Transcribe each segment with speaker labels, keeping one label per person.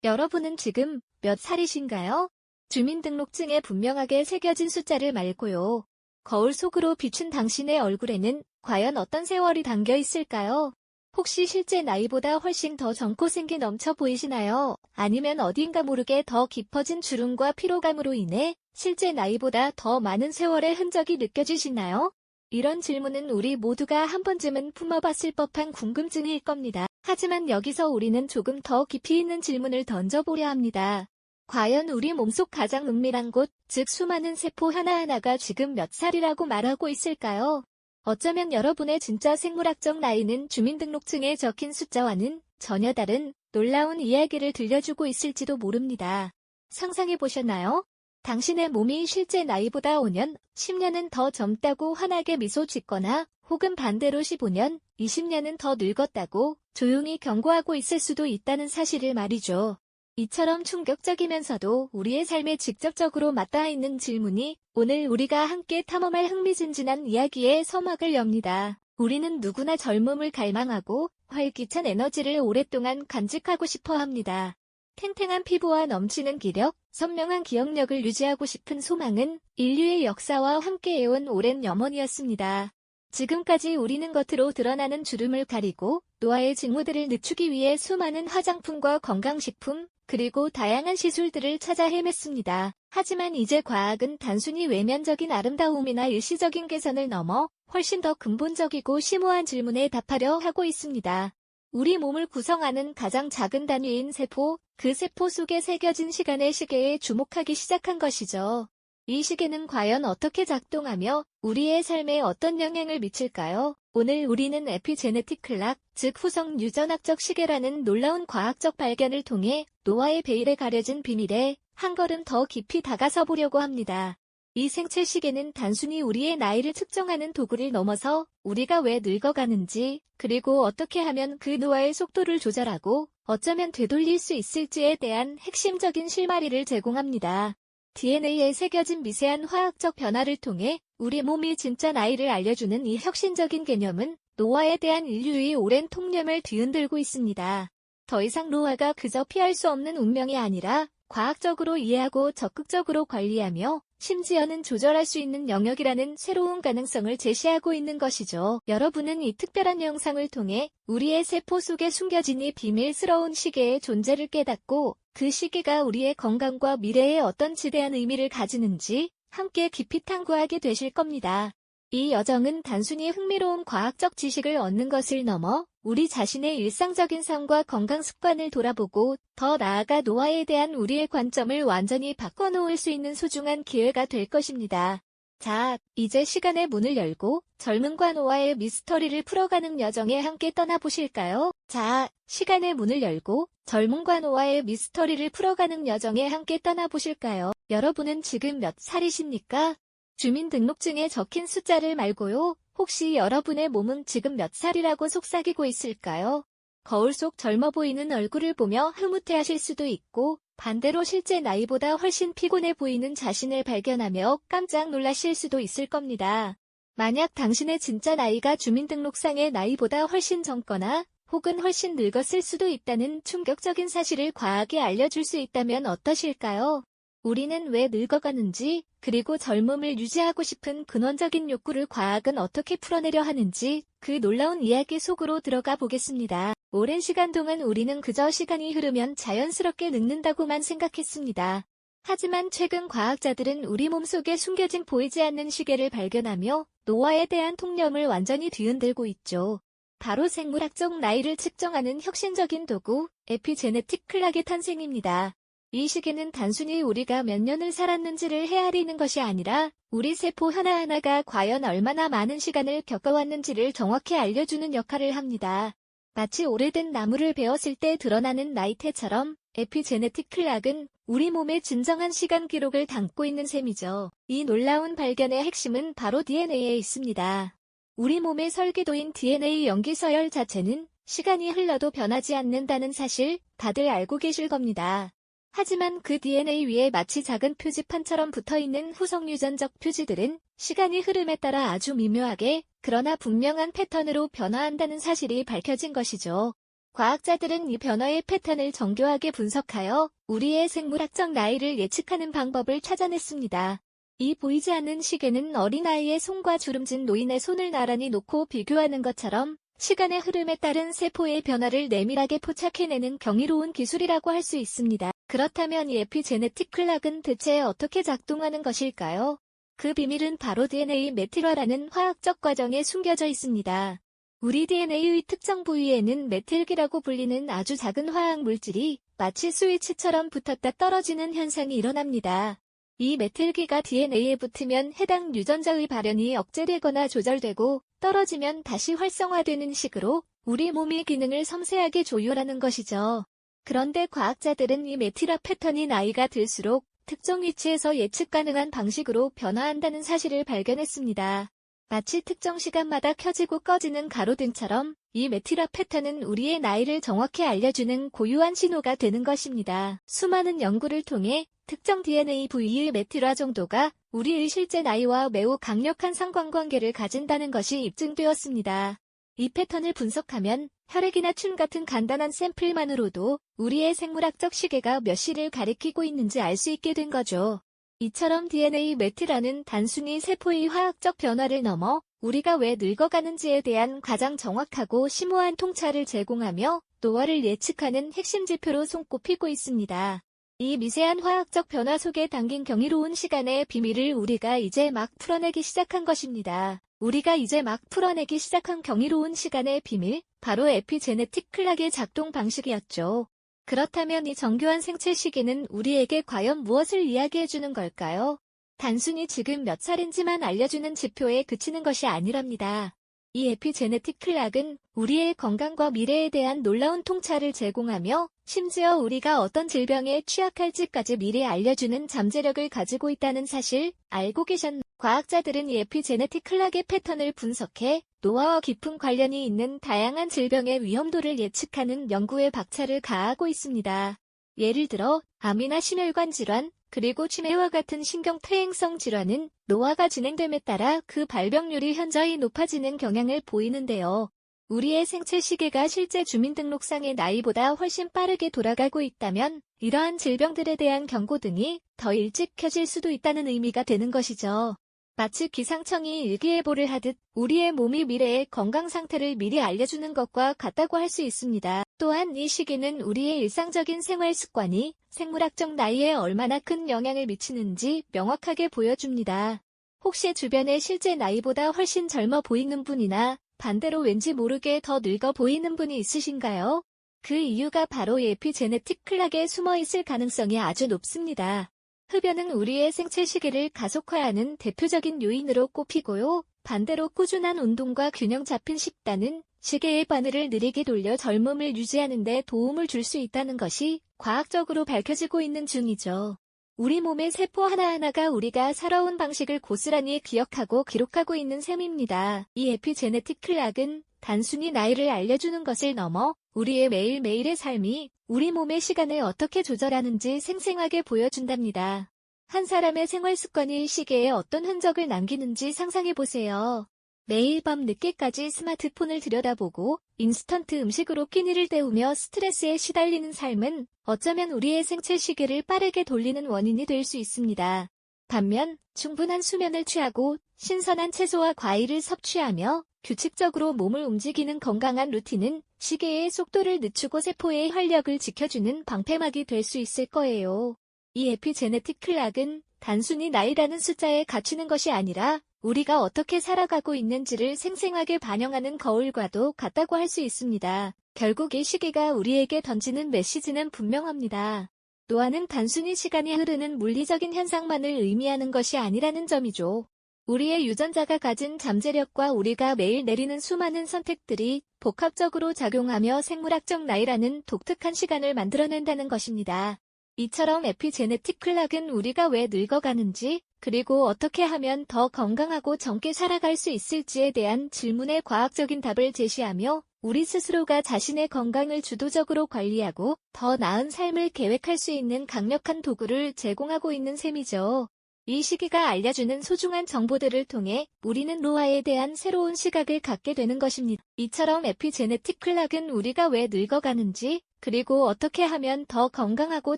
Speaker 1: 여러분은 지금 몇 살이신가요? 주민등록증에 분명하게 새겨진 숫자를 말고요. 거울 속으로 비춘 당신의 얼굴에는 과연 어떤 세월이 담겨 있을까요? 혹시 실제 나이보다 훨씬 더 젊고 생기 넘쳐 보이시나요? 아니면 어딘가 모르게 더 깊어진 주름과 피로감으로 인해 실제 나이보다 더 많은 세월의 흔적이 느껴지시나요? 이런 질문은 우리 모두가 한 번쯤은 품어봤을 법한 궁금증일 겁니다. 하지만 여기서 우리는 조금 더 깊이 있는 질문을 던져보려 합니다. 과연 우리 몸속 가장 은밀한 곳, 즉 수많은 세포 하나하나가 지금 몇 살이라고 말하고 있을까요? 어쩌면 여러분의 진짜 생물학적 나이는 주민등록증에 적힌 숫자와는 전혀 다른 놀라운 이야기를 들려주고 있을지도 모릅니다. 상상해보셨나요? 당신의 몸이 실제 나이보다 5년, 10년은 더 젊다고 환하게 미소 짓거나 혹은 반대로 15년, 20년은 더 늙었다고 조용히 경고하고 있을 수도 있다는 사실을 말이죠. 이처럼 충격적이면서도 우리의 삶에 직접적으로 맞닿아 있는 질문이 오늘 우리가 함께 탐험할 흥미진진한 이야기의 서막을 엽니다. 우리는 누구나 젊음을 갈망하고 활기찬 에너지를 오랫동안 간직하고 싶어 합니다. 탱탱한 피부와 넘치는 기력, 선명한 기억력을 유지하고 싶은 소망은 인류의 역사와 함께해온 오랜 염원이었습니다. 지금까지 우리는 겉으로 드러나는 주름을 가리고 노화의 징후들을 늦추기 위해 수많은 화장품과 건강식품, 그리고 다양한 시술들을 찾아 헤맸습니다. 하지만 이제 과학은 단순히 외면적인 아름다움이나 일시적인 개선을 넘어 훨씬 더 근본적이고 심오한 질문에 답하려 하고 있습니다. 우리 몸을 구성하는 가장 작은 단위인 세포, 그 세포 속에 새겨진 시간의 시계에 주목하기 시작한 것이죠. 이 시계는 과연 어떻게 작동하며 우리의 삶에 어떤 영향을 미칠까요? 오늘 우리는 에피제네틱 클락, 즉 후성 유전학적 시계라는 놀라운 과학적 발견을 통해 노화의 베일에 가려진 비밀에 한 걸음 더 깊이 다가서 보려고 합니다. 이 생체 시계는 단순히 우리의 나이를 측정하는 도구를 넘어서 우리가 왜 늙어가는지, 그리고 어떻게 하면 그 노화의 속도를 조절하고 어쩌면 되돌릴 수 있을지에 대한 핵심적인 실마리를 제공합니다. DNA에 새겨진 미세한 화학적 변화를 통해 우리 몸이 진짜 나이를 알려주는 이 혁신적인 개념은 노화에 대한 인류의 오랜 통념을 뒤흔들고 있습니다. 더 이상 노화가 그저 피할 수 없는 운명이 아니라 과학적으로 이해하고 적극적으로 관리하며 심지어는 조절할 수 있는 영역이라는 새로운 가능성을 제시하고 있는 것이죠. 여러분은 이 특별한 영상을 통해 우리의 세포 속에 숨겨진 이 비밀스러운 시계의 존재를 깨닫고 그 시계가 우리의 건강과 미래에 어떤 지대한 의미를 가지는지 함께 깊이 탐구하게 되실 겁니다. 이 여정은 단순히 흥미로운 과학적 지식을 얻는 것을 넘어 우리 자신의 일상적인 삶과 건강 습관을 돌아보고 더 나아가 노화에 대한 우리의 관점을 완전히 바꿔놓을 수 있는 소중한 기회가 될 것입니다. 자, 이제 시간의 문을 열고 젊음과 노화의 미스터리를 풀어가는 여정에 함께 떠나보실까요? 자, 시간의 문을 열고 젊음과 노화의 미스터리를 풀어가는 여정에 함께 떠나보실까요? 여러분은 지금 몇 살이십니까? 주민등록증에 적힌 숫자를 말고요. 혹시 여러분의 몸은 지금 몇 살이라고 속삭이고 있을까요? 거울 속 젊어 보이는 얼굴을 보며 흐뭇해하실 수도 있고 반대로 실제 나이보다 훨씬 피곤해 보이는 자신을 발견하며 깜짝 놀라실 수도 있을 겁니다. 만약 당신의 진짜 나이가 주민등록상의 나이보다 훨씬 젊거나 혹은 훨씬 늙었을 수도 있다는 충격적인 사실을 과학이 알려줄 수 있다면 어떠실까요? 우리는 왜 늙어가는지, 그리고 젊음을 유지하고 싶은 근원적인 욕구를 과학은 어떻게 풀어내려 하는지 그 놀라운 이야기 속으로 들어가 보겠습니다. 오랜 시간 동안 우리는 그저 시간이 흐르면 자연스럽게 늙는다고만 생각했습니다. 하지만 최근 과학자들은 우리 몸속에 숨겨진 보이지 않는 시계를 발견하며 노화에 대한 통념을 완전히 뒤흔들고 있죠. 바로 생물학적 나이를 측정하는 혁신적인 도구, 에피제네틱 클락의 탄생입니다. 이 시계는 단순히 우리가 몇 년을 살았는지를 헤아리는 것이 아니라 우리 세포 하나하나가 과연 얼마나 많은 시간을 겪어왔는지를 정확히 알려주는 역할을 합니다. 마치 오래된 나무를 베었을 때 드러나는 나이테처럼 에피제네틱 클락은 우리 몸의 진정한 시간 기록을 담고 있는 셈이죠. 이 놀라운 발견의 핵심은 바로 DNA에 있습니다. 우리 몸의 설계도인 DNA 염기서열 자체는 시간이 흘러도 변하지 않는다는 사실 다들 알고 계실 겁니다. 하지만 그 DNA 위에 마치 작은 표지판처럼 붙어있는 후성 유전적 표지들은 시간이 흐름에 따라 아주 미묘하게 그러나 분명한 패턴으로 변화한다는 사실이 밝혀진 것이죠. 과학자들은 이 변화의 패턴을 정교하게 분석하여 우리의 생물학적 나이를 예측하는 방법을 찾아냈습니다. 이 보이지 않는 시계는 어린아이의 손과 주름진 노인의 손을 나란히 놓고 비교하는 것처럼 시간의 흐름에 따른 세포의 변화를 내밀하게 포착해내는 경이로운 기술이라고 할 수 있습니다. 그렇다면 이 에피제네틱 클락은 대체 어떻게 작동하는 것일까요? 그 비밀은 바로 DNA 메틸화라는 화학적 과정에 숨겨져 있습니다. 우리 DNA의 특정 부위에는 메틸기라고 불리는 아주 작은 화학 물질이 마치 스위치처럼 붙었다 떨어지는 현상이 일어납니다. 이 메틸기가 DNA에 붙으면 해당 유전자의 발현이 억제되거나 조절되고 떨어지면 다시 활성화되는 식으로 우리 몸의 기능을 섬세하게 조율하는 것이죠. 그런데 과학자들은 이 메틸화 패턴이 나이가 들수록 특정 위치에서 예측 가능한 방식으로 변화한다는 사실을 발견했습니다. 마치 특정 시간마다 켜지고 꺼지는 가로등처럼 이 메틸화 패턴은 우리의 나이를 정확히 알려주는 고유한 신호가 되는 것입니다. 수많은 연구를 통해 특정 DNA 부위의 메틸화 정도가 우리의 실제 나이와 매우 강력한 상관관계를 가진다는 것이 입증되었습니다. 이 패턴을 분석하면 혈액이나 춤 같은 간단한 샘플만으로도 우리의 생물학적 시계가 몇 시를 가리키고 있는지 알 수 있게 된 거죠. 이처럼 DNA 메틸화는 단순히 세포의 화학적 변화를 넘어 우리가 왜 늙어가는지에 대한 가장 정확하고 심오한 통찰을 제공하며 노화를 예측하는 핵심 지표로 손꼽히고 있습니다. 이 미세한 화학적 변화 속에 담긴 경이로운 시간의 비밀을 우리가 이제 막 풀어내기 시작한 것입니다. 우리가 이제 막 풀어내기 시작한 경이로운 시간의 비밀, 바로 에피제네틱 클락의 작동 방식이었죠. 그렇다면 이 정교한 생체 시계는 우리에게 과연 무엇을 이야기해주는 걸까요? 단순히 지금 몇 살인지만 알려주는 지표에 그치는 것이 아니랍니다. 이 에피제네틱 클락은 우리의 건강과 미래에 대한 놀라운 통찰을 제공하며 심지어 우리가 어떤 질병에 취약할지까지 미리 알려주는 잠재력을 가지고 있다는 사실 알고 계셨나요? 과학자들은 이 에피제네틱 클락의 패턴을 분석해 노화와 깊은 관련이 있는 다양한 질병의 위험도를 예측하는 연구에 박차를 가하고 있습니다. 예를 들어 암이나 심혈관 질환, 그리고 치매와 같은 신경퇴행성 질환은 노화가 진행됨에 따라 그 발병률이 현저히 높아지는 경향을 보이는데요. 우리의 생체 시계가 실제 주민등록상의 나이보다 훨씬 빠르게 돌아가고 있다면 이러한 질병들에 대한 경고 등이 더 일찍 켜질 수도 있다는 의미가 되는 것이죠. 마치 기상청이 일기예보를 하듯 우리의 몸이 미래의 건강 상태를 미리 알려주는 것과 같다고 할 수 있습니다. 또한 이 시기는 우리의 일상적인 생활 습관이 생물학적 나이에 얼마나 큰 영향을 미치는지 명확하게 보여줍니다. 혹시 주변에 실제 나이보다 훨씬 젊어 보이는 분이나 반대로 왠지 모르게 더 늙어 보이는 분이 있으신가요? 그 이유가 바로 에피제네틱 클락에 숨어 있을 가능성이 아주 높습니다. 흡연은 우리의 생체 시기를 가속화하는 대표적인 요인으로 꼽히고요. 반대로 꾸준한 운동과 균형 잡힌 식단은 시계의 바늘을 느리게 돌려 젊음을 유지하는 데 도움을 줄 수 있다는 것이 과학적으로 밝혀지고 있는 중이죠. 우리 몸의 세포 하나하나가 우리가 살아온 방식을 고스란히 기억하고 기록하고 있는 셈입니다. 이 에피제네틱 클락은 단순히 나이를 알려주는 것을 넘어 우리의 매일매일의 삶이 우리 몸의 시간을 어떻게 조절하는지 생생하게 보여준답니다. 한 사람의 생활 습관이 시계에 어떤 흔적을 남기는지 상상해보세요. 매일 밤 늦게까지 스마트폰을 들여다보고 인스턴트 음식으로 끼니를 때우며 스트레스에 시달리는 삶은 어쩌면 우리의 생체 시계를 빠르게 돌리는 원인이 될 수 있습니다. 반면 충분한 수면을 취하고 신선한 채소와 과일을 섭취하며 규칙적으로 몸을 움직이는 건강한 루틴은 시계의 속도를 늦추고 세포의 활력을 지켜주는 방패막이 될 수 있을 거예요. 이 에피제네틱 클락은 단순히 나이라는 숫자에 갇히는 것이 아니라 우리가 어떻게 살아가고 있는지를 생생하게 반영하는 거울과도 같다고 할 수 있습니다. 결국 이 시계가 우리에게 던지는 메시지는 분명합니다. 노화는 단순히 시간이 흐르는 물리적인 현상만을 의미하는 것이 아니라는 점이죠. 우리의 유전자가 가진 잠재력과 우리가 매일 내리는 수많은 선택들이 복합적으로 작용하며 생물학적 나이라는 독특한 시간을 만들어낸다는 것입니다. 이처럼 에피제네틱 클락은 우리가 왜 늙어가는지, 그리고 어떻게 하면 더 건강하고 젊게 살아갈 수 있을지에 대한 질문에 과학적인 답을 제시하며 우리 스스로가 자신의 건강을 주도적으로 관리하고 더 나은 삶을 계획할 수 있는 강력한 도구를 제공하고 있는 셈이죠. 이 시기가 알려주는 소중한 정보들을 통해 우리는 노화에 대한 새로운 시각을 갖게 되는 것입니다. 이처럼 에피제네틱 클락은 우리가 왜 늙어가는지, 그리고 어떻게 하면 더 건강하고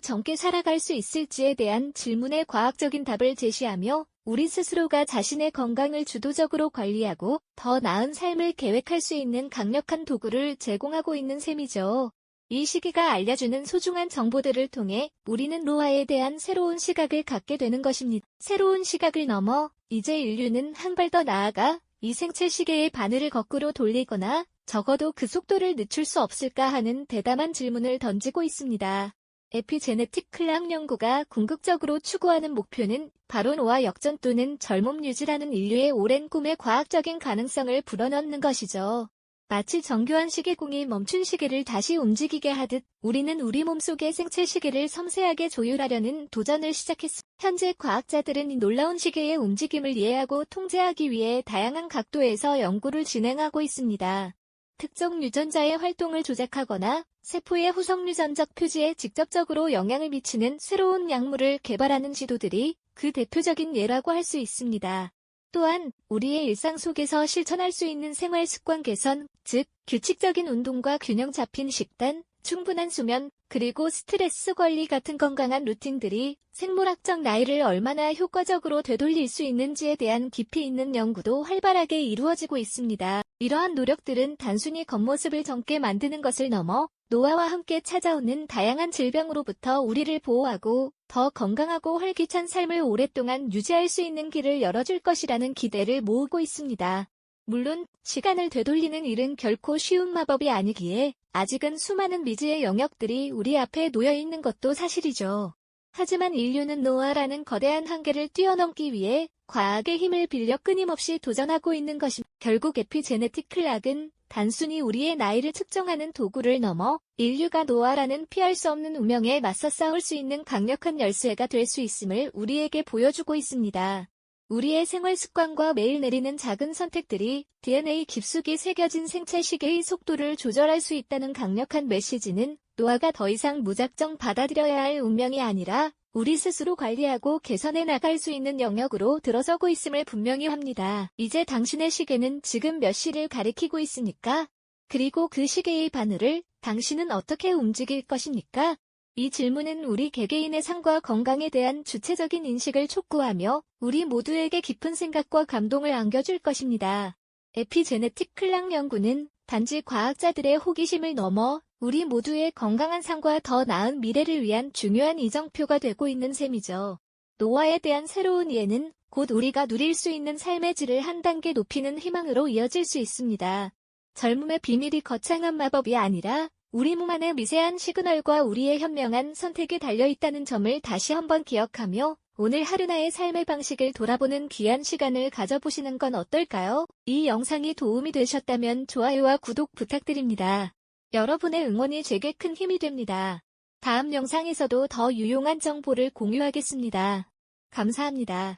Speaker 1: 젊게 살아갈 수 있을지에 대한 질문에 과학적인 답을 제시하며 우리 스스로가 자신의 건강을 주도적으로 관리하고 더 나은 삶을 계획할 수 있는 강력한 도구를 제공하고 있는 셈이죠. 이 시기가 알려주는 소중한 정보들을 통해 우리는 노화에 대한 새로운 시각을 갖게 되는 것입니다. 새로운 시각을 넘어 이제 인류는 한 발 더 나아가 이 생체 시계의 바늘을 거꾸로 돌리거나 적어도 그 속도를 늦출 수 없을까 하는 대담한 질문을 던지고 있습니다. 에피제네틱 클락 연구가 궁극적으로 추구하는 목표는 바로 노화 역전 또는 젊음 유지라는 인류의 오랜 꿈의 과학적인 가능성을 불어넣는 것이죠. 마치 정교한 시계공이 멈춘 시계를 다시 움직이게 하듯 우리는 우리 몸속의 생체 시계를 섬세하게 조율하려는 도전을 시작했습니다. 현재 과학자들은 이 놀라운 시계의 움직임을 이해하고 통제하기 위해 다양한 각도에서 연구를 진행하고 있습니다. 특정 유전자의 활동을 조작하거나 세포의 후속 유전적 표지에 직접적으로 영향을 미치는 새로운 약물을 개발하는 시도들이 그 대표적인 예라고 할 수 있습니다. 또한 우리의 일상 속에서 실천할 수 있는 생활 습관 개선, 즉 규칙적인 운동과 균형 잡힌 식단, 충분한 수면, 그리고 스트레스 관리 같은 건강한 루틴들이 생물학적 나이를 얼마나 효과적으로 되돌릴 수 있는지에 대한 깊이 있는 연구도 활발하게 이루어지고 있습니다. 이러한 노력들은 단순히 겉모습을 젊게 만드는 것을 넘어 노화와 함께 찾아오는 다양한 질병으로부터 우리를 보호하고 더 건강하고 활기찬 삶을 오랫동안 유지할 수 있는 길을 열어줄 것이라는 기대를 모으고 있습니다. 물론 시간을 되돌리는 일은 결코 쉬운 마법이 아니기에 아직은 수많은 미지의 영역들이 우리 앞에 놓여 있는 것도 사실이죠. 하지만 인류는 노화라는 거대한 한계를 뛰어넘기 위해 과학의 힘을 빌려 끊임없이 도전하고 있는 것입니다. 결국 에피제네틱 클락은 단순히 우리의 나이를 측정하는 도구를 넘어 인류가 노화라는 피할 수 없는 운명에 맞서 싸울 수 있는 강력한 열쇠가 될 수 있음을 우리에게 보여주고 있습니다. 우리의 생활 습관과 매일 내리는 작은 선택들이 DNA 깊숙이 새겨진 생체 시계의 속도를 조절할 수 있다는 강력한 메시지는 노화가 더 이상 무작정 받아들여야 할 운명이 아니라 우리 스스로 관리하고 개선해 나갈 수 있는 영역으로 들어서고 있음을 분명히 합니다. 이제 당신의 시계는 지금 몇 시를 가리키고 있습니까? 그리고 그 시계의 바늘을 당신은 어떻게 움직일 것입니까? 이 질문은 우리 개개인의 삶과 건강에 대한 주체적인 인식을 촉구하며 우리 모두에게 깊은 생각과 감동을 안겨줄 것입니다. 에피제네틱 클락 연구는 단지 과학자들의 호기심을 넘어 우리 모두의 건강한 삶과 더 나은 미래를 위한 중요한 이정표가 되고 있는 셈이죠. 노화에 대한 새로운 이해는 곧 우리가 누릴 수 있는 삶의 질을 한 단계 높이는 희망으로 이어질 수 있습니다. 젊음의 비밀이 거창한 마법이 아니라 우리 몸 안의 미세한 시그널과 우리의 현명한 선택에 달려있다는 점을 다시 한번 기억하며 오늘 하루나의 삶의 방식을 돌아보는 귀한 시간을 가져보시는 건 어떨까요? 이 영상이 도움이 되셨다면 좋아요와 구독 부탁드립니다. 여러분의 응원이 제게 큰 힘이 됩니다. 다음 영상에서도 더 유용한 정보를 공유하겠습니다. 감사합니다.